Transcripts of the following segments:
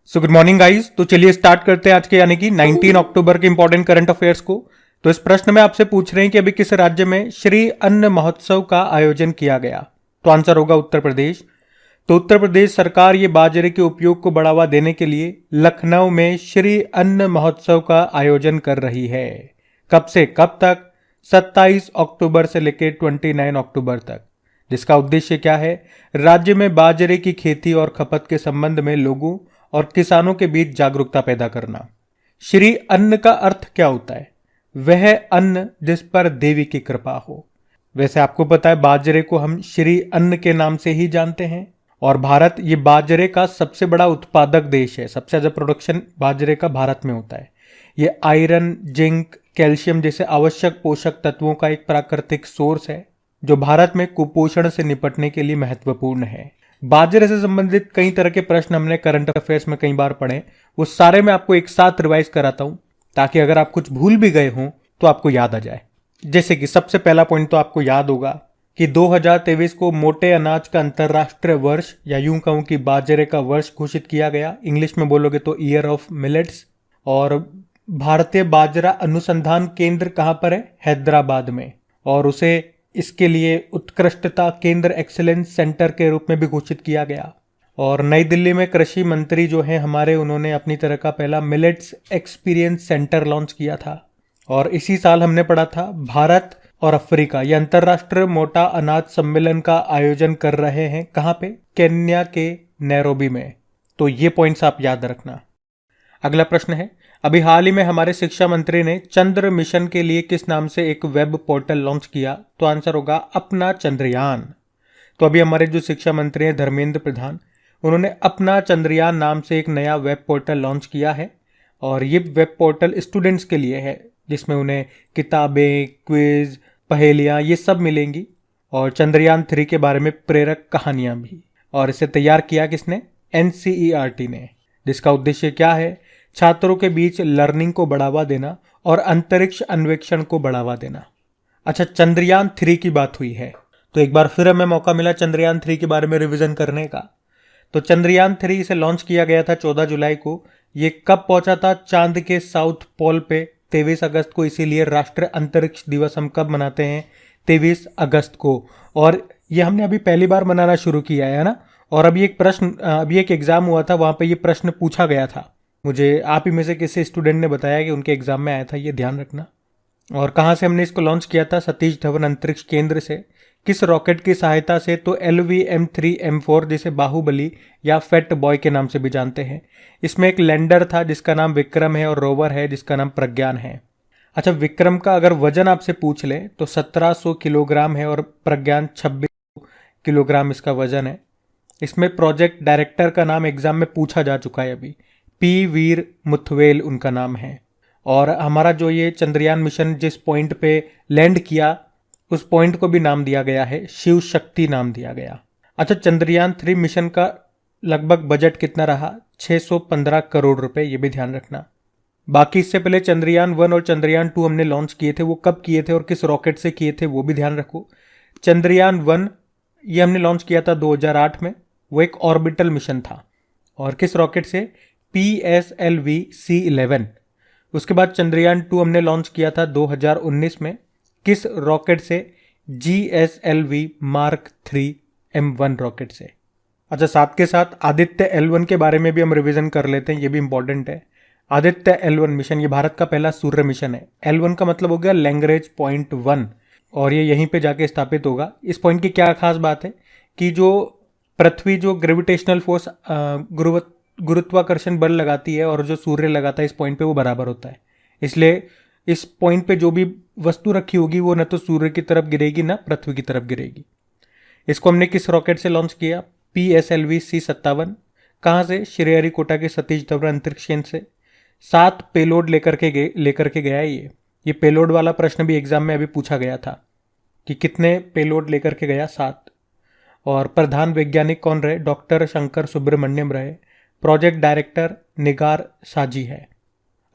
So good morning guys. तो चलिए start करते हैं आज के यानी कि 19 अक्टूबर के इंपॉर्टेंट करंट अफेयर्स को। तो इस प्रश्न में आपसे पूछ रहे हैं कि अभी किस राज्य में श्री अन्न महोत्सव का आयोजन किया गया। तो आंसर होगा उत्तर प्रदेश। तो उत्तर प्रदेश सरकार ये बाजरे के उपयोग को बढ़ावा देने के लिए लखनऊ में श्री अन्न महोत्सव का आयोजन कर रही है। कब से कब तक? 27 अक्टूबर से लेकर 29 अक्टूबर तक। जिसका उद्देश्य क्या है? राज्य में बाजरे की खेती और खपत के संबंध में लोगों और किसानों के बीच जागरूकता पैदा करना। श्री अन्न का अर्थ क्या होता है? वह अन्न जिस पर देवी की कृपा हो। वैसे आपको पता है बाजरे को हम श्री अन्न के नाम से ही जानते हैं और भारत ये बाजरे का सबसे बड़ा उत्पादक देश है। सबसे ज्यादा प्रोडक्शन बाजरे का भारत में होता है। ये आयरन, जिंक, कैल्शियम जैसे आवश्यक पोषक तत्वों का एक प्राकृतिक सोर्स है जो भारत में कुपोषण से निपटने के लिए महत्वपूर्ण है। बाजरे से संबंधित कई तरह के प्रश्न हमने करंट अफेयर्स में कई बार पढ़े, वो सारे मैं आपको एक साथ रिवाइज कराता हूं ताकि अगर आप कुछ भूल भी गए हों तो आपको याद आ जाए। जैसे कि सबसे पहला पॉइंट तो आपको याद होगा कि 2023 को मोटे अनाज का अंतरराष्ट्रीय वर्ष या यूं कहूं कि बाजरे का वर्ष घोषित किया गया। इंग्लिश में बोलोगे तो ईयर ऑफ मिलेट्स। और भारतीय बाजरा अनुसंधान केंद्र कहां पर है? हैदराबाद में। और उसे इसके लिए उत्कृष्टता केंद्र एक्सीलेंस सेंटर के रूप में भी घोषित किया गया। और नई दिल्ली में कृषि मंत्री जो हैं हमारे, उन्होंने अपनी तरह का पहला मिलेट्स एक्सपीरियंस सेंटर लॉन्च किया था। और इसी साल हमने पढ़ा था भारत और अफ्रीका ये अंतरराष्ट्रीय मोटा अनाज सम्मेलन का आयोजन कर रहे हैं। कहां पे? केन्या के नैरोबी में। तो ये पॉइंट्स आप याद रखना। अगला प्रश्न है, अभी हाल ही में हमारे शिक्षा मंत्री ने चंद्र मिशन के लिए किस नाम से एक वेब पोर्टल लॉन्च किया? तो आंसर होगा अपना चंद्रयान। तो अभी हमारे जो शिक्षा मंत्री हैं धर्मेंद्र प्रधान, उन्होंने अपना चंद्रयान नाम से एक नया वेब पोर्टल लॉन्च किया है। और ये वेब पोर्टल स्टूडेंट्स के लिए है जिसमें उन्हें किताबें, क्विज, पहेलियां ये सब मिलेंगी और चंद्रयान 3 के बारे में प्रेरक कहानियां भी। और इसे तैयार किया किसने? NCERT ने। जिसका उद्देश्य क्या है? छात्रों के बीच लर्निंग को बढ़ावा देना और अंतरिक्ष अन्वेषण को बढ़ावा देना। अच्छा, चंद्रयान 3 की बात हुई है तो एक बार फिर हमें मौका मिला चंद्रयान 3 के बारे में रिवीजन करने का। तो चंद्रयान 3 इसे लॉन्च किया गया था 14 जुलाई को। ये कब पहुंचा था? चांद के साउथ पोल पे 23 अगस्त को। इसीलिए राष्ट्रीय अंतरिक्ष दिवस हम कब मनाते हैं? 23 अगस्त को। और ये हमने अभी पहली बार मनाना शुरू किया है ना। और अभी एक एग्जाम हुआ था, वहां पे ये प्रश्न पूछा गया था। मुझे आप ही में से किसी स्टूडेंट ने बताया कि उनके एग्जाम में आया था, ये ध्यान रखना। और कहाँ से हमने इसको लॉन्च किया था? सतीश धवन अंतरिक्ष केंद्र से। किस रॉकेट की सहायता से? तो LVM-3M4 जिसे बाहुबली या फैट बॉय के नाम से भी जानते हैं। इसमें एक लैंडर था जिसका नाम विक्रम है और रोवर है जिसका नाम प्रज्ञान है। अच्छा, विक्रम का अगर वजन आपसे पूछ ले तो 1700 किलोग्राम है और प्रज्ञान 26 किलोग्राम इसका वजन है। इसमें प्रोजेक्ट डायरेक्टर का नाम एग्जाम में पूछा जा चुका है अभी। P वीर मुथवेल उनका नाम है। और हमारा जो ये चंद्रयान मिशन जिस पॉइंट पे लैंड किया उस पॉइंट को भी नाम दिया गया है, शिव शक्ति नाम दिया गया। अच्छा, चंद्रयान 3 मिशन का लगभग बजट कितना रहा? 615 करोड़ रुपए, ये भी ध्यान रखना। बाकी इससे पहले चंद्रयान 1 और चंद्रयान 2 हमने लॉन्च किए थे, वो कब किए थे और किस रॉकेट से किए थे वो भी ध्यान रखो। चंद्रयान 1 ये हमने लॉन्च किया था 2008 में, वो एक ऑर्बिटल मिशन था। और किस रॉकेट से? PSLV-C11। उसके बाद चंद्रयान 2 हमने लॉन्च किया था 2019 में। किस रॉकेट से? GSLV Mark 3 M1 रॉकेट से। अच्छा, साथ के साथ आदित्य L1 के बारे में भी हम रिवीजन कर लेते हैं, ये भी इंपॉर्टेंट है। आदित्य L1 मिशन ये भारत का पहला सूर्य मिशन है। L1 का मतलब हो गया लैंग्रेज पॉइंट 1 और ये यहीं पे जाके स्थापित होगा। इस पॉइंट की क्या खास बात है कि जो पृथ्वी जो ग्रेविटेशनल फोर्स गुरुत्वाकर्षण बल लगाती है और जो सूर्य लगाता है इस पॉइंट पे वो बराबर होता है। इसलिए इस पॉइंट पे जो भी वस्तु रखी होगी वो न तो सूर्य की तरफ गिरेगी ना पृथ्वी की तरफ गिरेगी। इसको हमने किस रॉकेट से लॉन्च किया? PSLV-C57। कहाँ से? श्रीहरिकोटा के सतीश धवन अंतरिक्ष केंद्र से। 7 पेलोड लेकर के गया है ये पेलोड वाला प्रश्न भी एग्जाम में अभी पूछा गया था कि कितने पेलोड लेकर के गया? 7। और प्रधान वैज्ञानिक कौन रहे? डॉक्टर शंकर सुब्रमण्यम रहे। प्रोजेक्ट डायरेक्टर निगार साजी है।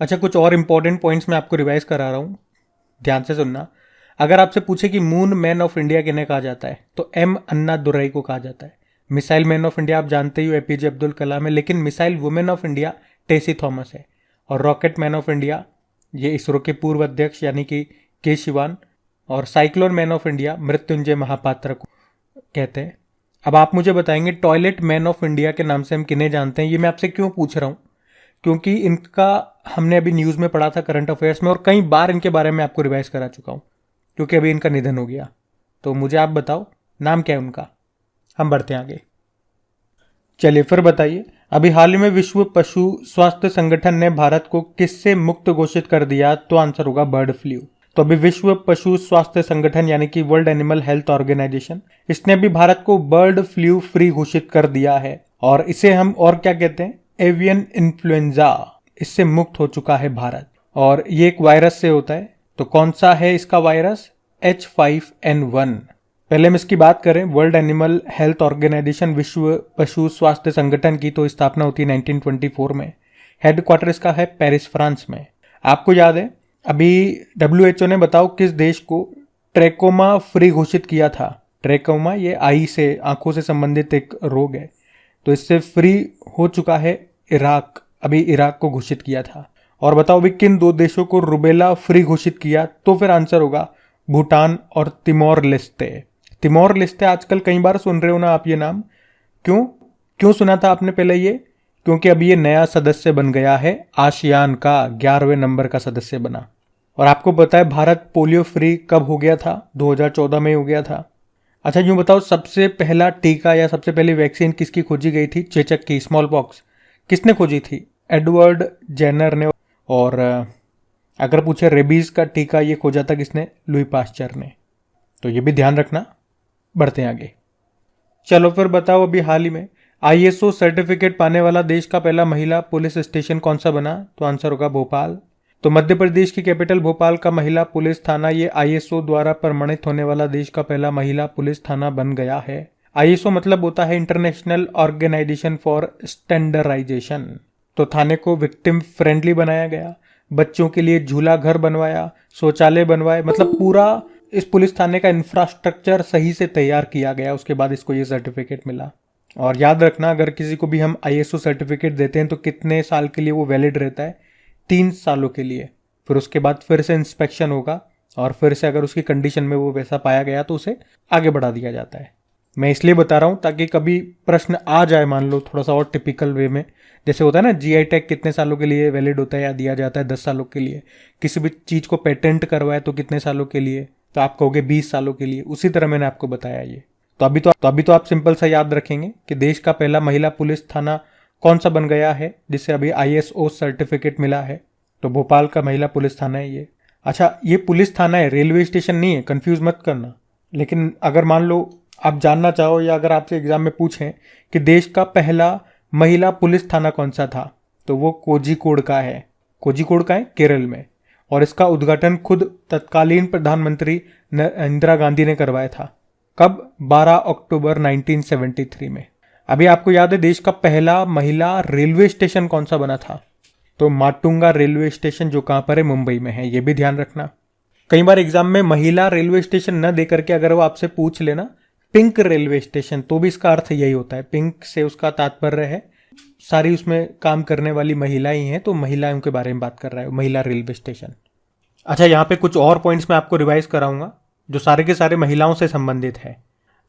अच्छा, कुछ और इंपॉर्टेंट पॉइंट्स मैं आपको रिवाइज करा रहा हूं, ध्यान से सुनना। अगर आपसे पूछे कि मून मैन ऑफ इंडिया किन्हें कहा जाता है तो M अन्ना दुरई को कहा जाता है। मिसाइल मैन ऑफ इंडिया आप जानते ही हो एपीजे अब्दुल कलाम है, लेकिन missile women of India Tessy Thomas है। और रॉकेट मैन ऑफ इंडिया ये इसरो के पूर्व अध्यक्ष यानी कि के शिवान, और cyclone man of India Mrityunjay Mohapatra को कहते हैं। अब आप मुझे बताएंगे टॉयलेट मैन ऑफ इंडिया के नाम से हम किन्हें जानते हैं। ये मैं आपसे क्यों पूछ रहा हूँ, क्योंकि इनका हमने अभी न्यूज़ में पढ़ा था करंट अफेयर्स में, और कई बार इनके बारे में आपको रिवाइज करा चुका हूँ, क्योंकि अभी इनका निधन हो गया। तो मुझे आप बताओ नाम क्या है उनका। हम बढ़ते हैं आगे। चलिए फिर बताइए, अभी हाल ही में विश्व पशु स्वास्थ्य संगठन ने भारत को किससे मुक्त घोषित कर दिया? तो आंसर होगा बर्ड फ्लू। तो अभी विश्व पशु स्वास्थ्य संगठन यानी कि वर्ल्ड एनिमल हेल्थ ऑर्गेनाइजेशन, इसने अभी भारत को बर्ड फ्लू फ्री घोषित कर दिया है, और इसे हम और क्या कहते हैं? Avian influenza. इससे मुक्त हो चुका है भारत, और ये एक वायरस से होता है। तो कौन सा है इसका वायरस? H5N1। पहले हम इसकी बात करें, वर्ल्ड एनिमल हेल्थ ऑर्गेनाइजेशन विश्व पशु स्वास्थ्य संगठन की तो स्थापना होती है 1924 में। हेडक्वार्टर इसका है पेरिस, फ्रांस में। आपको याद है अभी WHO ने बताओ किस देश को ट्रैकोमा फ्री घोषित किया था? ट्रैकोमा ये आई से, आंखों से संबंधित एक रोग है, तो इससे फ्री हो चुका है इराक। अभी इराक को घोषित किया था। और बताओ अभी किन दो देशों को रुबेला फ्री घोषित किया? तो फिर आंसर होगा भूटान और तिमोर लेस्ते। तिमोर लेस्ते आजकल कई बार सुन रहे हो ना आप ये नाम। क्यों सुना था आपने पहले ये? क्योंकि अभी ये नया सदस्य बन गया है, आसियान का 11वें नंबर का सदस्य बना। और आपको पता है भारत पोलियो फ्री कब हो गया था? 2014 में हो गया था। अच्छा यूं बताओ, सबसे पहला टीका या सबसे पहली वैक्सीन किसकी खोजी गई थी? चेचक की, स्मॉल पॉक्स, किसने खोजी थी? एडवर्ड जेनर ने। और अगर पूछे रेबीज का टीका ये खोजा था किसने? लुई पास्चर ने। तो ये भी ध्यान रखना। बढ़ते हैं आगे। चलो फिर बताओ, अभी हाल ही में ISO सर्टिफिकेट पाने वाला देश का पहला महिला पुलिस स्टेशन कौन सा बना? तो आंसर होगा भोपाल। तो मध्य प्रदेश की कैपिटल भोपाल का महिला पुलिस थाना ये ISO द्वारा प्रमाणित होने वाला देश का पहला महिला पुलिस थाना बन गया है। ISO मतलब होता है इंटरनेशनल ऑर्गेनाइजेशन फॉर स्टैंडर्डाइजेशन। तो थाने को विक्टिम फ्रेंडली बनाया गया, बच्चों के लिए झूला घर बनवाया, शौचालय बनवाए, मतलब पूरा इस पुलिस थाने का इंफ्रास्ट्रक्चर सही से तैयार किया गया। उसके बाद इसको ये सर्टिफिकेट मिला। और याद रखना, अगर किसी को भी हम ISO सर्टिफिकेट देते हैं तो कितने साल के लिए वो वैलिड रहता है? 3 सालों के लिए। फिर उसके बाद फिर से इंस्पेक्शन होगा, और फिर से अगर उसकी कंडीशन में वो वैसा पाया गया तो उसे आगे बढ़ा दिया जाता है। मैं इसलिए बता रहा हूँ ताकि कभी प्रश्न आ जाए, मान लो थोड़ा सा और टिपिकल वे में, जैसे होता है ना GI टैग कितने सालों के लिए वैलिड होता है या दिया जाता है? 10 सालों के लिए। किसी भी चीज़ को पेटेंट करवाए तो कितने सालों के लिए? तो आप कहोगे 20 सालों के लिए। उसी तरह मैंने आपको बताया ये। तो अभी तो आप सिंपल सा याद रखेंगे कि देश का पहला महिला पुलिस थाना कौन सा बन गया है जिसे अभी ISO सर्टिफिकेट मिला है? तो भोपाल का महिला पुलिस थाना है ये। अच्छा, ये पुलिस थाना है, रेलवे स्टेशन नहीं है, कंफ्यूज मत करना। लेकिन अगर मान लो आप जानना चाहो या अगर आपसे एग्जाम में पूछें कि देश का पहला महिला पुलिस थाना कौन सा था, तो वो कोझिकोड का है। कोझिकोड का है, केरल में। और इसका उद्घाटन खुद तत्कालीन प्रधानमंत्री इंदिरा गांधी ने करवाया था। कब? 12 अक्टूबर 1973 में। अभी आपको याद है देश का पहला महिला रेलवे स्टेशन कौन सा बना था? तो माटुंगा रेलवे स्टेशन, जो कहां पर है? मुंबई में है। ये भी ध्यान रखना। कई बार एग्जाम में महिला रेलवे स्टेशन न देकर के अगर वो आपसे पूछ लेना पिंक रेलवे स्टेशन, तो भी इसका अर्थ यही होता है। पिंक से उसका तात्पर्य है सारी उसमें काम करने वाली महिलाएं हैं, तो महिलाओं के बारे में बात कर रहा है, महिला रेलवे स्टेशन। अच्छा, यहाँ पे कुछ और पॉइंट्स मैं आपको रिवाइज कराऊंगा जो सारे के सारे महिलाओं से संबंधित है।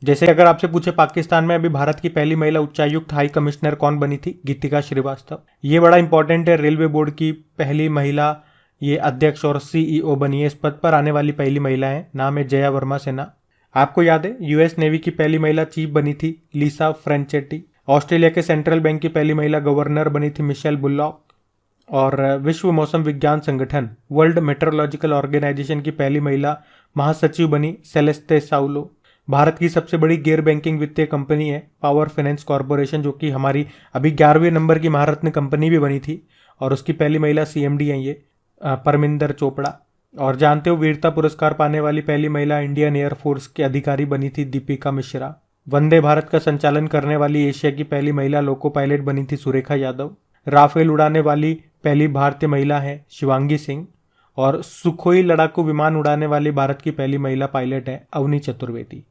जैसे अगर आपसे पूछे पाकिस्तान में अभी भारत की पहली महिला उच्चायुक्त हाई कमिश्नर कौन बनी थी? गीतिका श्रीवास्तव। ये बड़ा इंपॉर्टेंट है। रेलवे बोर्ड की पहली महिला ये अध्यक्ष और CEO बनी है। इस पद पर आने वाली पहली महिला है, नाम है जया वर्मा सिन्हा। आपको याद है US नेवी की पहली महिला चीफ बनी थी लीसा फ्रेंचेटी। ऑस्ट्रेलिया के सेंट्रल बैंक की पहली महिला गवर्नर बनी थी मिशेल बुलॉक। और विश्व मौसम विज्ञान संगठन वर्ल्ड मेट्रोलॉजिकल ऑर्गेनाइजेशन की पहली महिला महासचिव बनी सेलेस्ते साउलो। भारत की सबसे बड़ी गैर बैंकिंग वित्तीय कंपनी है पावर फाइनेंस कॉरपोरेशन, जो कि हमारी अभी 11वें नंबर की महारत्न कंपनी भी बनी थी, और उसकी पहली महिला CMD है ये परमिंदर चोपड़ा। और जानते हो वीरता पुरस्कार पाने वाली पहली महिला इंडियन एयरफोर्स के अधिकारी बनी थी दीपिका मिश्रा। वंदे भारत का संचालन करने वाली एशिया की पहली महिला लोको पायलट बनी थी सुरेखा यादव। राफेल उड़ाने वाली पहली भारतीय महिला है शिवांगी सिंह। और सुखोई लड़ाकू विमान उड़ाने वाली भारत की पहली महिला पायलट है अवनी चतुर्वेदी।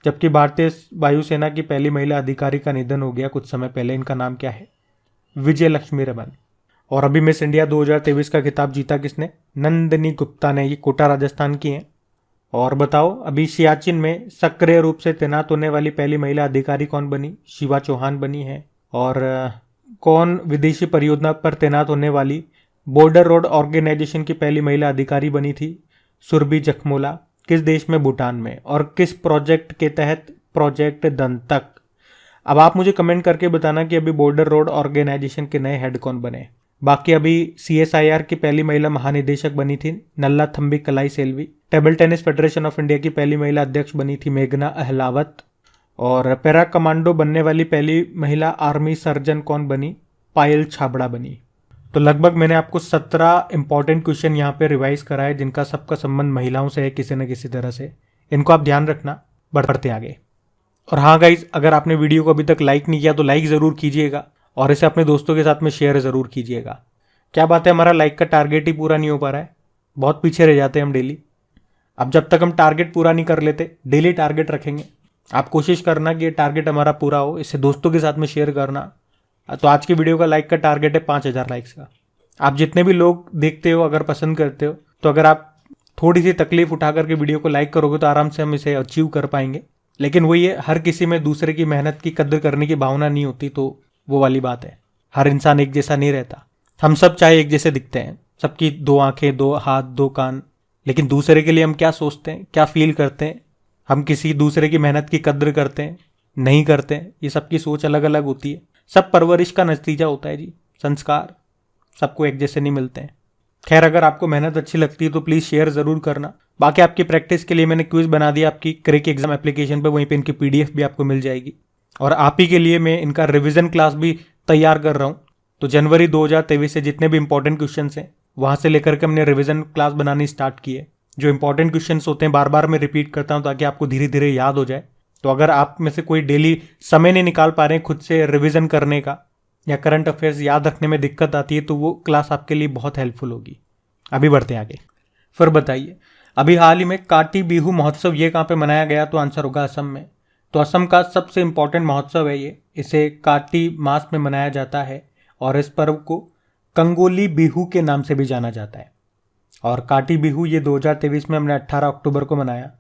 जबकि भारतीय वायुसेना की पहली महिला अधिकारी का निधन हो गया कुछ समय पहले। इनका नाम क्या है? विजय लक्ष्मी रमन। और अभी मिस इंडिया 2023 का खिताब जीता किसने? नंदिनी गुप्ता ने। ये कोटा राजस्थान की हैं। और बताओ, अभी सियाचिन में सक्रिय रूप से तैनात होने वाली पहली महिला अधिकारी कौन बनी? शिवा चौहान बनी है। और कौन विदेशी परियोजना पर तैनात होने वाली बॉर्डर रोड ऑर्गेनाइजेशन की पहली महिला अधिकारी बनी थी? सुरभि जखमोला। किस देश में? भूटान में। और किस प्रोजेक्ट के तहत? प्रोजेक्ट दंतक। अब आप मुझे कमेंट करके बताना कि अभी बॉर्डर रोड ऑर्गेनाइजेशन के नए हेड कौन बने। बाकी अभी CSIR की पहली महिला महानिदेशक बनी थी Nallathambi Kalai Selvi. Table tennis federation of India की पहली महिला अध्यक्ष बनी थी मेघना अहलावत। और पैरा कमांडो बनने वाली पहली महिला आर्मी सर्जन कौन बनी? पायल छाबड़ा बनी। तो लगभग मैंने आपको 17 इंपॉर्टेंट क्वेश्चन यहाँ पे रिवाइज करा है, जिनका सबका संबंध महिलाओं से है किसी न किसी तरह से। इनको आप ध्यान रखना। बढ़ते आगे। और हाँ गाइज, अगर आपने वीडियो को अभी तक लाइक नहीं किया तो लाइक ज़रूर कीजिएगा और इसे अपने दोस्तों के साथ में शेयर ज़रूर कीजिएगा। क्या बात है, हमारा लाइक का टारगेट ही पूरा नहीं हो पा रहा है। बहुत पीछे रह जाते हैं हम डेली। अब जब तक हम टारगेट पूरा नहीं कर लेते, डेली टारगेट रखेंगे। आप कोशिश करना कि ये टारगेट हमारा पूरा हो, इसे दोस्तों के साथ में शेयर करना। तो आज की वीडियो का लाइक का टारगेट है 5000 लाइक्स का। आप जितने भी लोग देखते हो, अगर पसंद करते हो, तो अगर आप थोड़ी सी तकलीफ उठा करके वीडियो को लाइक करोगे तो आराम से हम इसे अचीव कर पाएंगे। लेकिन वही है, हर किसी में दूसरे की मेहनत की कद्र करने की भावना नहीं होती, तो वो वाली बात है। हर इंसान एक जैसा नहीं रहता। हम सब चाहे एक जैसे दिखते हैं, सबकी 2 आंखें, 2 हाथ, 2 कान, लेकिन दूसरे के लिए हम क्या सोचते हैं, क्या फील करते हैं, हम किसी दूसरे की मेहनत की कद्र करते हैं, नहीं करते हैं, ये सबकी सोच अलग अलग होती है। सब परवरिश का नतीजा होता है जी, संस्कार सबको एक जैसे नहीं मिलते हैं। खैर, अगर आपको मेहनत अच्छी लगती है तो प्लीज़ शेयर ज़रूर करना। बाकी आपकी प्रैक्टिस के लिए मैंने क्विज बना दिया आपकी क्रेक एग्जाम एप्लीकेशन पे, वहीं पे इनकी PDF भी आपको मिल जाएगी। और आप ही के लिए मैं इनका रिवीजन क्लास भी तैयार कर रहा हूँ। तो जनवरी 2023 से जितने भी इंपॉर्टेंट क्वेश्चन हैं वहाँ से लेकर के हमने रिवीजन क्लास बनानी स्टार्ट की है। जो इंपॉर्टेंट क्वेश्चन होते हैं बार बार मैं रिपीट करता हूँ ताकि आपको धीरे धीरे याद हो जाए। तो अगर आप में से कोई डेली समय नहीं निकाल पा रहे हैं खुद से रिवीजन करने का, या करंट अफेयर्स याद रखने में दिक्कत आती है, तो वो क्लास आपके लिए बहुत हेल्पफुल होगी। अभी बढ़ते हैं आगे। फिर बताइए, अभी हाल ही में काटी बिहू महोत्सव ये कहाँ पे मनाया गया? तो आंसर होगा असम में। तो असम का सबसे इम्पोर्टेंट महोत्सव है ये। इसे काटी मास में मनाया जाता है और इस पर्व को कंगोली बिहू के नाम से भी जाना जाता है। और काटी बिहू ये 2023 में हमने 18 अक्टूबर को मनाया।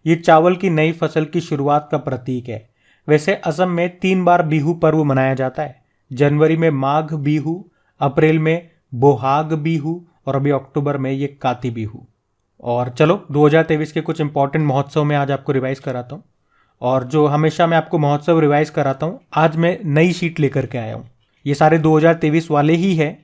ये चावल की नई फसल की शुरुआत का प्रतीक है। वैसे असम में 3 बार बिहू पर्व मनाया जाता है। जनवरी में माघ बिहू, अप्रैल में बोहाग बिहू और अभी अक्टूबर में ये काती बिहू। और चलो 2023 के कुछ इंपॉर्टेंट महोत्सव में आज आपको रिवाइज कराता हूँ। और जो हमेशा मैं आपको महोत्सव रिवाइज कराता हूँ, आज मैं नई शीट लेकर के आया हूँ। ये सारे 2023 वाले ही है,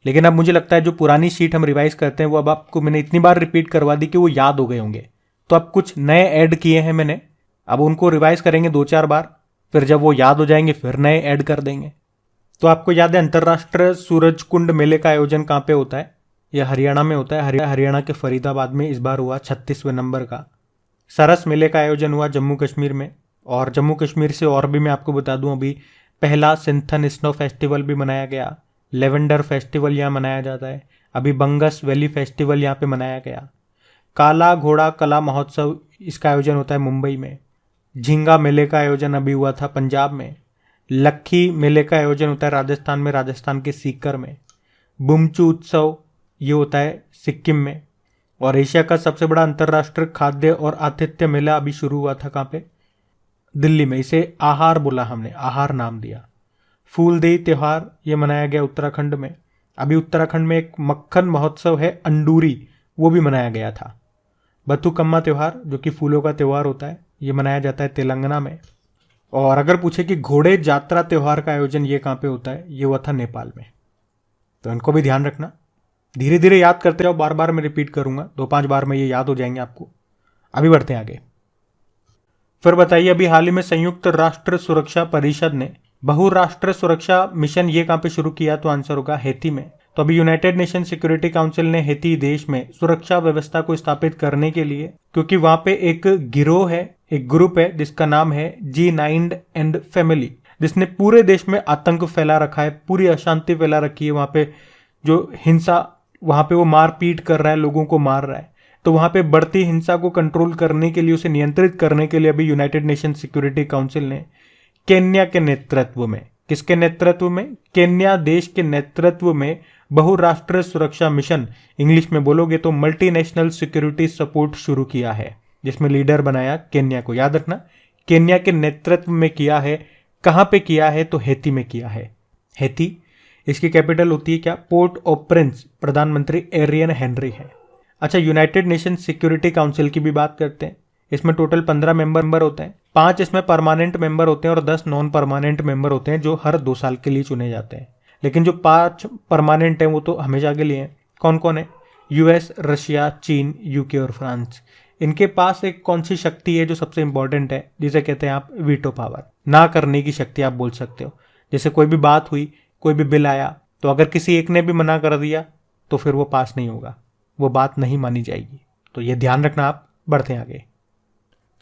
लेकिन अब मुझे लगता है जो पुरानी शीट हम रिवाइज करते हैं वो अब आपको मैंने इतनी बार रिपीट करवा दी कि वो याद हो गए होंगे। तो अब कुछ नए ऐड किए हैं मैंने, अब उनको रिवाइज करेंगे 2-4 बार, फिर जब वो याद हो जाएंगे फिर नए ऐड कर देंगे। तो आपको याद है अंतर्राष्ट्रीय सूरजकुंड मेले का आयोजन कहाँ पे होता है? यह हरियाणा में होता है। हरियाणा के फरीदाबाद में इस बार हुआ 36वें नंबर का। सरस मेले का आयोजन हुआ जम्मू कश्मीर में। और जम्मू कश्मीर से और भी मैं आपको बता दूं, अभी पहला सिंथन स्नो फेस्टिवल भी मनाया गया। लेवेंडर फेस्टिवल यहाँ मनाया जाता है। अभी बंगस वैली फेस्टिवल यहाँ पे मनाया गया। काला घोड़ा कला महोत्सव, इसका आयोजन होता है मुंबई में। झींगा मेले का आयोजन अभी हुआ था पंजाब में। लक्खी मेले का आयोजन होता है राजस्थान में, राजस्थान के सीकर में। बुमचू उत्सव ये होता है सिक्किम में। और एशिया का सबसे बड़ा अंतर्राष्ट्रीय खाद्य और आतिथ्य मेला अभी शुरू हुआ था कहाँ पे? दिल्ली में। इसे आहार बोला हमने, आहार नाम दिया। फूलदेई त्यौहार ये मनाया गया उत्तराखंड में। अभी उत्तराखंड में एक मक्खन महोत्सव है अंडूरी, वो भी मनाया गया था। बथुकम्मा त्यौहार जो कि फूलों का त्यौहार होता है, ये मनाया जाता है तेलंगाना में। और अगर पूछे कि घोड़े जात्रा त्यौहार का आयोजन ये कहाँ पे होता है, ये हुआ था नेपाल में। तो इनको भी ध्यान रखना, धीरे धीरे याद करते जाओ, बार बार मैं रिपीट करूंगा, 2-5 बार में ये याद हो जाएंगे आपको। अभी बढ़ते हैं आगे। फिर बताइए, अभी हाल ही में संयुक्त राष्ट्र सुरक्षा परिषद ने बहुराष्ट्रीय सुरक्षा मिशन ये कहाँ पे शुरू किया? तो आंसर होगा हैती में। तो अभी यूनाइटेड नेशन सिक्योरिटी काउंसिल ने हैती देश में सुरक्षा व्यवस्था को स्थापित करने के लिए, क्योंकि वहां पे एक गिरोह है, एक ग्रुप है जिसका नाम है G9 एंड फैमिली, जिसने पूरे देश में आतंक फैला रखा है, पूरी अशांति फैला रखी है। वहां पे जो हिंसा, वहां पे वो मार पीट कर रहा है, लोगों को मार रहा है। तो वहां पे बढ़ती हिंसा को कंट्रोल करने के लिए, उसे नियंत्रित करने के लिए अभी यूनाइटेड नेशन सिक्योरिटी काउंसिल ने केन्या के नेतृत्व में, किसके नेतृत्व में, केन्या देश के नेतृत्व में बहुराष्ट्रीय सुरक्षा मिशन, इंग्लिश में बोलोगे तो मल्टीनेशनल सिक्योरिटी सपोर्ट शुरू किया है, जिसमें लीडर बनाया केन्या को। याद रखना, केन्या के नेतृत्व में किया है। कहां पे किया है? तो हैती में किया है। हैती, इसकी कैपिटल होती है क्या? Port of Prince. प्रधानमंत्री एरियन हेनरी है। अच्छा, यूनाइटेड नेशन सिक्योरिटी काउंसिल की भी बात करते हैं। इसमें टोटल 15 मेंबर होते हैं। 5 इसमें परमानेंट मेंबर होते हैं और 10 नॉन परमानेंट मेंबर होते हैं, जो हर 2 साल के लिए चुने जाते हैं। लेकिन जो 5 परमानेंट हैं वो तो हमेशा के लिए हैं। कौन कौन है? यूएस, रशिया, चीन, यूके और फ्रांस। इनके पास एक कौन सी शक्ति है जो सबसे इंपॉर्टेंट है, जिसे कहते हैं आप वीटो पावर, ना करने की शक्ति आप बोल सकते हो। जैसे कोई भी बात हुई, कोई भी बिल आया, तो अगर किसी एक ने भी मना कर दिया तो फिर वो पास नहीं होगा, वो बात नहीं मानी जाएगी। तो ये ध्यान रखना आप। बढ़ते हैं आगे।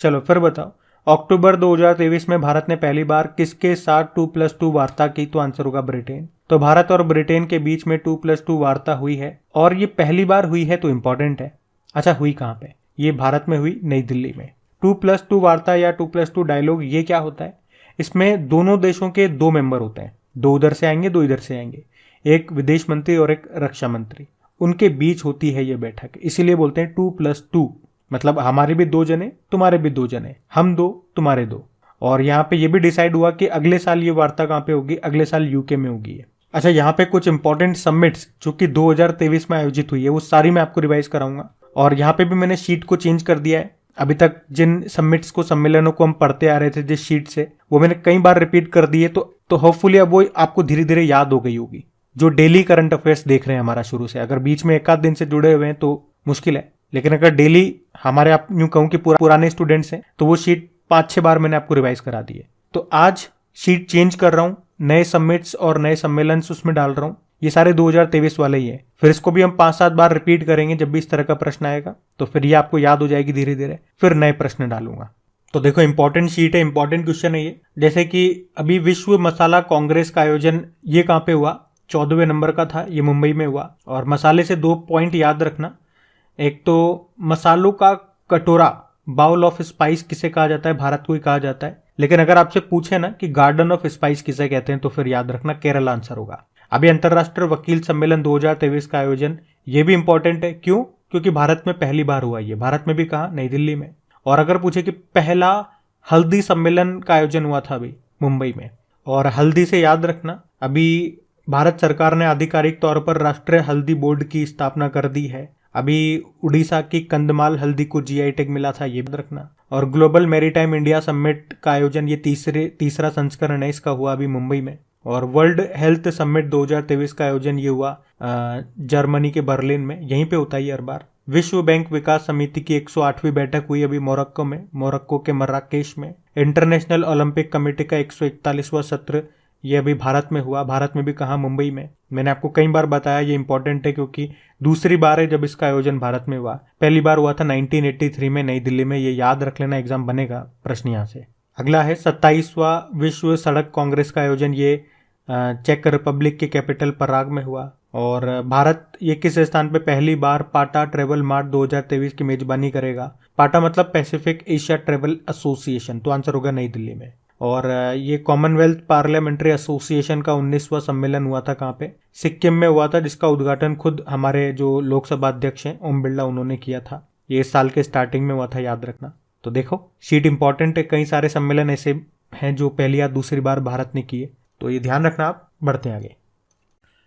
चलो फिर बताओ, अक्टूबर 2023 में भारत ने पहली बार किसके साथ 2+2 वार्ता की? तो आंसर होगा ब्रिटेन। तो भारत और ब्रिटेन के बीच में 2+2 वार्ता हुई है और ये पहली बार हुई है, तो इंपॉर्टेंट है। अच्छा, हुई कहां पे? ये भारत में हुई, नई दिल्ली में। 2+2 वार्ता या 2+2 डायलॉग, ये क्या होता है? इसमें दोनों देशों के 2 मेंबर होते हैं, 2 उधर से आएंगे, 2 इधर से आएंगे, एक विदेश मंत्री और एक रक्षा मंत्री, उनके बीच होती है ये बैठक। इसीलिए बोलते हैं 2+2, मतलब हमारे भी 2 जने, तुम्हारे भी 2 जने, हम 2, तुम्हारे 2। और यहाँ पे ये भी डिसाइड हुआ कि अगले साल ये वार्ता कहाँ पे होगी? अगले साल यूके में होगी। अच्छा, यहाँ पे कुछ इंपॉर्टेंट समिट्स जो कि 2023 में आयोजित हुई है, वो सारी मैं आपको रिवाइज कराऊंगा। और यहाँ पे भी मैंने शीट को चेंज कर दिया है। अभी तक जिन समिट्स को, सम्मेलनों को हम पढ़ते आ रहे थे जिस शीट से, वो मैंने कई बार रिपीट कर दिए, तो होपफुली अब वो आपको धीरे धीरे याद हो गई होगी। जो डेली करंट अफेयर्स देख रहे हैं हमारा शुरू से, अगर बीच में एक आध दिन से जुड़े हुए हैं तो मुश्किल है, लेकिन अगर डेली हमारे, आप यूं कहूं कि पुराने स्टूडेंट्स हैं, तो वो शीट 5-6 बार मैंने आपको रिवाइज करा दी है। तो आज शीट चेंज कर रहा हूं, नए समिट्स और नए सम्मेलन उसमें डाल रहा हूं। ये सारे 2023 वाले ही है। फिर इसको भी हम 5-7 बार रिपीट करेंगे, जब भी इस तरह का प्रश्न आएगा तो फिर ये आपको याद हो जाएगी धीरे धीरे। फिर नए प्रश्न डालूंगा। तो देखो, इंपॉर्टेंट शीट है, इंपॉर्टेंट क्वेश्चन है ये। जैसे कि अभी विश्व मसाला कांग्रेस का आयोजन ये कहां पे हुआ? 14वें नंबर का था, ये मुंबई में हुआ। और मसाले से 2 पॉइंट याद रखना। एक तो मसालों का कटोरा, बाउल ऑफ स्पाइस किसे कहा जाता है? भारत को ही कहा जाता है। लेकिन अगर आपसे पूछे ना कि गार्डन ऑफ स्पाइस किसे कहते हैं, तो फिर याद रखना केरल आंसर होगा। अभी अंतर्राष्ट्रीय वकील सम्मेलन 2023 का आयोजन, ये भी इंपॉर्टेंट है। क्यों? क्योंकि भारत में पहली बार हुआ ये। भारत में भी कहा? नई दिल्ली में। और अगर पूछे कि पहला हल्दी सम्मेलन का आयोजन हुआ था अभी मुंबई में, और हल्दी से याद रखना, अभी भारत सरकार ने आधिकारिक तौर पर राष्ट्रीय हल्दी बोर्ड की स्थापना कर दी है। अभी उड़ीसा की कंधमाल हल्दी को जीआई टैग मिला था, ये याद रखना। और ग्लोबल मैरीटाइम इंडिया समिट का आयोजन, ये तीसरा संस्करण है इसका, हुआ अभी मुंबई में। और वर्ल्ड हेल्थ समिट 2023 का आयोजन ये हुआ जर्मनी के बर्लिन में, यहीं पे होता है हर बार। विश्व बैंक विकास समिति की 108वीं बैठक हुई अभी मोरक्को में, मोरक्को के मर्राकेश में। इंटरनेशनल ओलंपिक कमेटी का 141वां सत्र, ये अभी भारत में हुआ। भारत में भी कहा? मुंबई में। मैंने आपको कई बार बताया, ये इंपॉर्टेंट है क्योंकि दूसरी बार है जब इसका आयोजन भारत में हुआ। पहली बार हुआ था 1983 में नई दिल्ली में। ये याद रख लेना, एग्जाम बनेगा प्रश्न यहाँ से। अगला है 27वां विश्व सड़क कांग्रेस का आयोजन, ये चेक रिपब्लिक के कैपिटल पराग में हुआ। और भारत ये किस स्थान पे पहली बार पाटा ट्रेवल मार्ट 2023 की मेजबानी करेगा? पाटा मतलब पैसिफिक एशिया ट्रेवल एसोसिएशन, तो आंसर होगा नई दिल्ली में। और ये कॉमनवेल्थ पार्लियामेंट्री एसोसिएशन का 19वां सम्मेलन हुआ था कहाँ पे? सिक्किम में हुआ था, जिसका उद्घाटन खुद हमारे जो लोकसभा अध्यक्ष हैं ओम बिरला, उन्होंने किया था। ये इस साल के स्टार्टिंग में हुआ था, याद रखना। तो देखो, शीट इंपॉर्टेंट है, कई सारे सम्मेलन ऐसे हैं जो पहली या दूसरी बार भारत ने किए, तो ये ध्यान रखना आप। बढ़ते हैं आगे।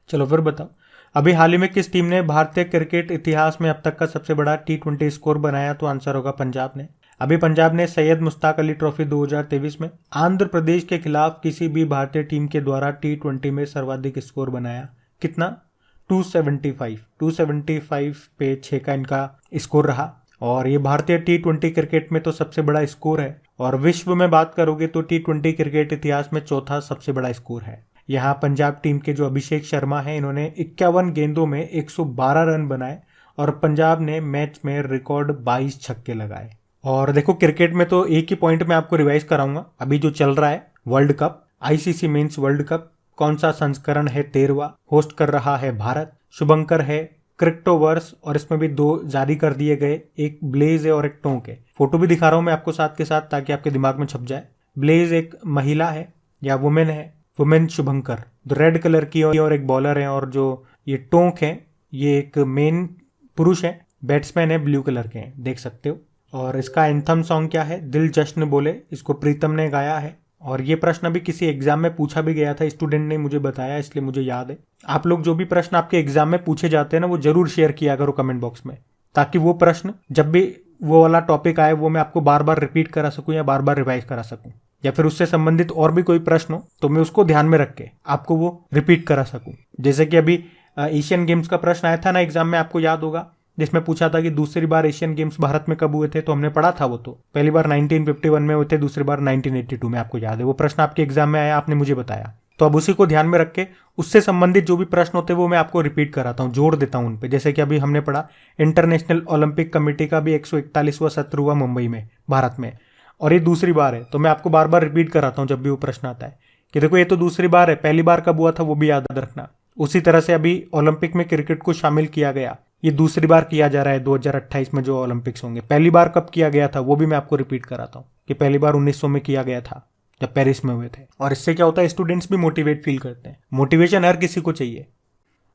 चलो फिर बताओ, अभी हाल ही में किस टीम ने भारतीय क्रिकेट इतिहास में अब तक का सबसे बड़ा T20 स्कोर बनाया? तो आंसर होगा पंजाब ने। अभी पंजाब ने सैयद मुश्ताक अली ट्रॉफी 2023 में आंध्र प्रदेश के खिलाफ किसी भी भारतीय टीम के द्वारा T20 में सर्वाधिक स्कोर बनाया। कितना? 275 पे 6 का इनका स्कोर रहा। और ये भारतीय T20 क्रिकेट में तो सबसे बड़ा स्कोर है। और विश्व में बात करोगे तो T20 क्रिकेट इतिहास में चौथा सबसे बड़ा स्कोर है। यहाँ पंजाब टीम के जो अभिषेक शर्मा हैं, इन्होंने 51 गेंदों में 112 रन बनाए और पंजाब ने मैच में रिकॉर्ड 22 छक्के लगाए। और देखो, क्रिकेट में तो एक ही पॉइंट में आपको रिवाइज कराऊंगा। अभी जो चल रहा है world cup, ICC men's world cup, कौन सा संस्करण है? 13वां। होस्ट कर रहा है भारत। शुभंकर है क्रिप्टोवर्स, और इसमें भी 2 जारी कर दिए गए, एक ब्लेज है और एक टोंक है। फोटो भी दिखा रहा हूं मैं आपको साथ के साथ ताकि आपके दिमाग में छप जाए। ब्लेज एक महिला है या वुमेन है, वुमेन शुभंकर, जो रेड कलर की और एक बॉलर है, और जो ये टोंक है ये एक मेन पुरुष है, बैट्समैन है, ब्लू कलर के हैं, देख सकते हो। और इसका एंथम सॉन्ग क्या है, दिल जश्न बोले, इसको प्रीतम ने गाया है। और ये प्रश्न अभी किसी एग्जाम में पूछा भी गया था, स्टूडेंट ने मुझे बताया, इसलिए मुझे याद है। आप लोग जो भी प्रश्न आपके एग्जाम में पूछे जाते हैं ना, वो जरूर शेयर किया करो कमेंट बॉक्स में, ताकि वो प्रश्न जब भी वो वाला टॉपिक आए वो मैं आपको बार बार रिपीट करा सकूं या बार बार रिवाइज करा सकूं, या फिर उससे संबंधित और भी कोई प्रश्न हो तो मैं उसको ध्यान में रख के आपको वो रिपीट करा सकूं। जैसे कि अभी एशियन गेम्स का प्रश्न आया था ना एग्जाम में, आपको याद होगा, जिसमें पूछा था कि दूसरी बार एशियन गेम्स भारत में कब हुए थे, तो हमने पढ़ा था वो तो पहली बार 1951 में हुए थे, दूसरी बार 1982 में, आपको याद है। वो प्रश्न आपके एग्जाम में आया, आपने मुझे बताया, तो अब उसी को ध्यान में रख के उससे संबंधित जो भी प्रश्न होते हैं वो मैं आपको रिपीट कराता हूँ, जोड़ देता हूँ उन पे। जैसे कि अभी हमने पढ़ा इंटरनेशनल ओलंपिक कमेटी का भी 141वां सत्र हुआ मुंबई में, भारत में, और ये दूसरी बार है, तो मैं आपको बार बार रिपीट कराता हूँ जब भी वो प्रश्न आता है कि देखो ये तो दूसरी बार है, पहली बार कब हुआ था वो भी याद रखना। उसी तरह से अभी ओलंपिक में क्रिकेट को शामिल किया गया, ये दूसरी बार किया जा रहा है 2028 में जो ओलंपिक्स होंगे। पहली बार कब किया गया था वो भी मैं आपको रिपीट कराता हूँ कि पहली बार 1900 में किया गया था जब पेरिस में हुए थे। और इससे क्या होता है, स्टूडेंट्स भी मोटिवेट फील करते हैं। मोटिवेशन हर किसी को चाहिए।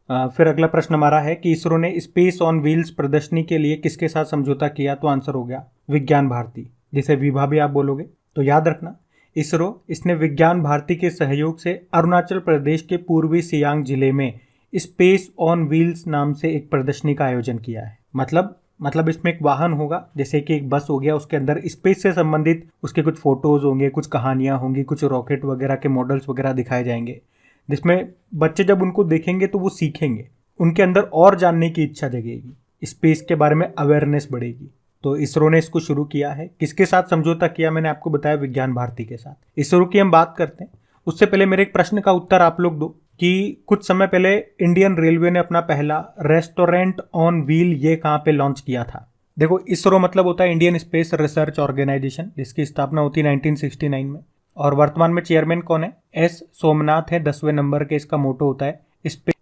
फिर अगला प्रश्न हमारा है कि इसरो ने स्पेस ऑन व्हील्स प्रदर्शनी के लिए किसके साथ समझौता किया, तो आंसर हो गया विज्ञान भारती, जिसे विभा भी आप बोलोगे। तो याद रखना, इसने विज्ञान भारती के सहयोग से अरुणाचल प्रदेश के पूर्वी सियांग जिले में स्पेस ऑन व्हील्स नाम से एक प्रदर्शनी का आयोजन किया है। मतलब इसमें एक वाहन होगा, जैसे कि एक बस हो गया, उसके अंदर स्पेस से संबंधित उसके कुछ फोटोज होंगे, कुछ कहानियां होंगी, कुछ रॉकेट वगैरह के मॉडल्स वगैरह दिखाए जाएंगे, जिसमें बच्चे जब उनको देखेंगे तो वो सीखेंगे, उनके अंदर और जानने की इच्छा जगेगी, स्पेस के बारे में अवेयरनेस बढ़ेगी। तो इसरो ने इसको शुरू किया है। किसके साथ समझौता किया, मैंने आपको बताया विज्ञान भारती के साथ। इसरो की हम बात करते हैं, उससे पहले मेरे एक प्रश्न का उत्तर आप लोग दो कि कुछ समय पहले इंडियन रेलवे ने अपना पहला रेस्टोरेंट ऑन व्हील ये कहाँ पे लॉन्च किया था। देखो, इसरो मतलब होता है इंडियन स्पेस रिसर्च ऑर्गेनाइजेशन, जिसकी स्थापना होती है 1969 में। और वर्तमान में चेयरमैन कौन है, एस सोमनाथ है, 10वें नंबर के। इसका मोटो होता है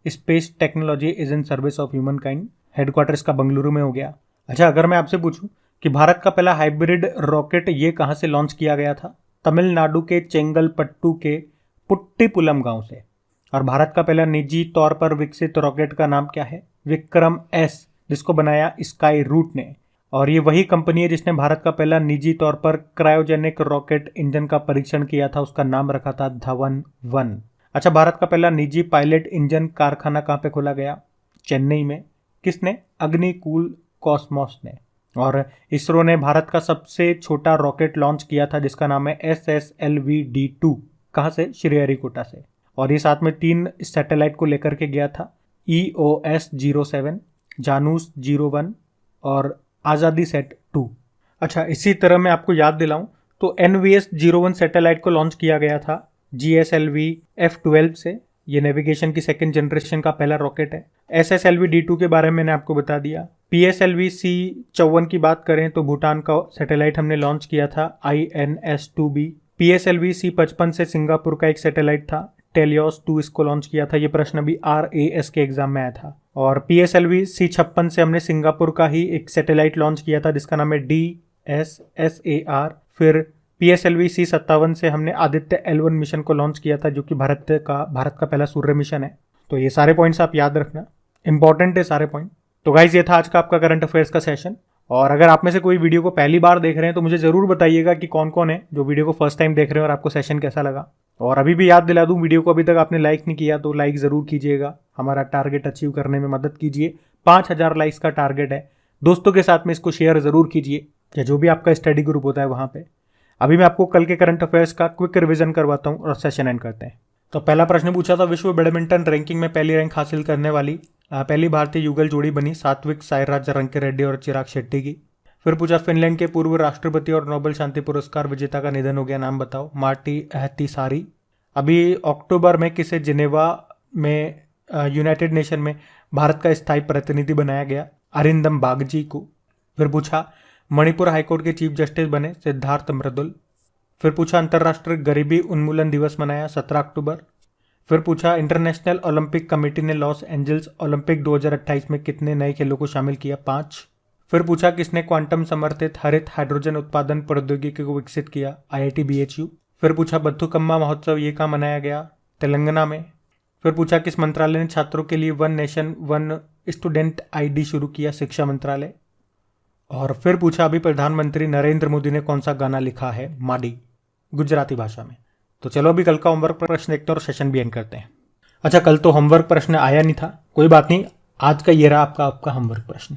space technology is in service of human kind. Headquarter इसका बंगलुरु में हो गया। अच्छा, अगर मैं आपसे पूछूं कि भारत का पहला हाइब्रिड रॉकेट ये कहाँ से लॉन्च किया गया था, तमिलनाडु के चेंगलपट्टू के पुट्टीपुलम गांव से। और भारत का पहला निजी तौर पर विकसित रॉकेट का नाम क्या है, विक्रम एस, जिसको बनाया स्काई रूट ने। और ये वही कंपनी है जिसने भारत का पहला निजी तौर पर क्रायोजेनिक रॉकेट इंजन का परीक्षण किया था, उसका नाम रखा था धवन 1। अच्छा, भारत का पहला निजी पायलट इंजन कारखाना कहाँ पे खोला गया, चेन्नई में। किसने, अग्निकूल कॉस्मोस ने। और इसरो ने भारत का सबसे छोटा रॉकेट लॉन्च किया था जिसका नाम है SSLV-D2। कहाँ से, श्रीहरिकोटा से। और ये साथ में 3 सैटेलाइट को लेकर के गया था, EOS-07, जानूस 01 और आज़ादी सेट 2। अच्छा, इसी तरह मैं आपको याद दिलाऊं तो NVS-01 सैटेलाइट को लॉन्च किया गया था GSLV F12 से। ये नेविगेशन की 2nd जनरेशन का पहला रॉकेट है। SSLV-D2 के बारे में मैंने आपको बता दिया। PSLV-C54 की बात करें तो भूटान का सैटेलाइट हमने लॉन्च किया था INS-2B। PSLV-C55 से सिंगापुर का एक सैटेलाइट था, टेलियोस 2, इसको लॉन्च किया था। ये प्रश्न भी RAS के एग्जाम में आया था। और PSLV-C56 से हमने सिंगापुर का ही एक सैटेलाइट लॉन्च किया था जिसका नाम है DSSAR। फिर PSLV-C57 से हमने आदित्य L1 मिशन को लॉन्च किया था, जो कि भारत का पहला सूर्य मिशन है। तो ये सारे पॉइंट्स आप याद रखना, इंपॉर्टेंट है सारे पॉइंट। तो गाइज, ये था आज का आपका करंट अफेयर्स का सेशन। और अगर आप में से कोई वीडियो को पहली बार देख रहे हैं तो मुझे जरूर बताइएगा कि कौन कौन है जो वीडियो को फर्स्ट टाइम देख रहे हैं और आपको सेशन कैसा लगा। और अभी भी याद दिला दूं, वीडियो को अभी तक आपने लाइक नहीं किया तो लाइक जरूर कीजिएगा, हमारा टारगेट अचीव करने में मदद कीजिए। 5000 लाइक्स का टारगेट है। दोस्तों के साथ में इसको शेयर जरूर कीजिए, या जो भी आपका स्टडी ग्रुप होता है वहां पे। अभी मैं आपको कल के करंट अफेयर्स का क्विक रिवीजन करवाता हूँ और सेशन एंड करते हैं। तो पहला प्रश्न पूछा था, विश्व बैडमिंटन रैंकिंग में पहली रैंक हासिल करने वाली पहली भारतीय युगल जोड़ी बनी सात्विक साईराज रंकीरेड्डी और चिराग शेट्टी की। फिर पूछा, फिनलैंड के पूर्व राष्ट्रपति और नोबेल शांति पुरस्कार विजेता का निधन हो गया, नाम बताओ। मार्टी अहतिसारी। अभी अक्टूबर में किसे जिनेवा में यूनाइटेड नेशन में भारत का स्थायी प्रतिनिधि बनाया गया, अरिंदम बागची को। फिर पूछा, मणिपुर हाईकोर्ट के चीफ जस्टिस बने सिद्धार्थ मृदुल। फिर पूछा, अंतर्राष्ट्रीय गरीबी उन्मूलन दिवस मनाया 17 अक्टूबर। फिर पूछा इंटरनेशनल ओलंपिक कमेटी ने लॉस एंजल्स ओलंपिक 2028 में कितने नए खेलों को शामिल किया? 5। फिर पूछा किसने क्वांटम समर्थित हरित हाइड्रोजन उत्पादन प्रौद्योगिकी को विकसित किया? IIT BHU। फिर पूछा बथुकम्मा महोत्सव ये कहाँ मनाया गया? तेलंगाना में। फिर पूछा किस मंत्रालय ने छात्रों के लिए one nation one student ID शुरू किया? शिक्षा मंत्रालय। और फिर पूछा अभी प्रधानमंत्री नरेंद्र मोदी ने कौन सा गाना लिखा है? माडी, गुजराती भाषा में। तो चलो अभी कल का होमवर्क प्रश्न देखते हैं और सेशन भी एंड करते हैं। अच्छा, कल तो होमवर्क प्रश्न आया नहीं था, कोई बात नहीं, आज का ये रहा आपका होमवर्क प्रश्न।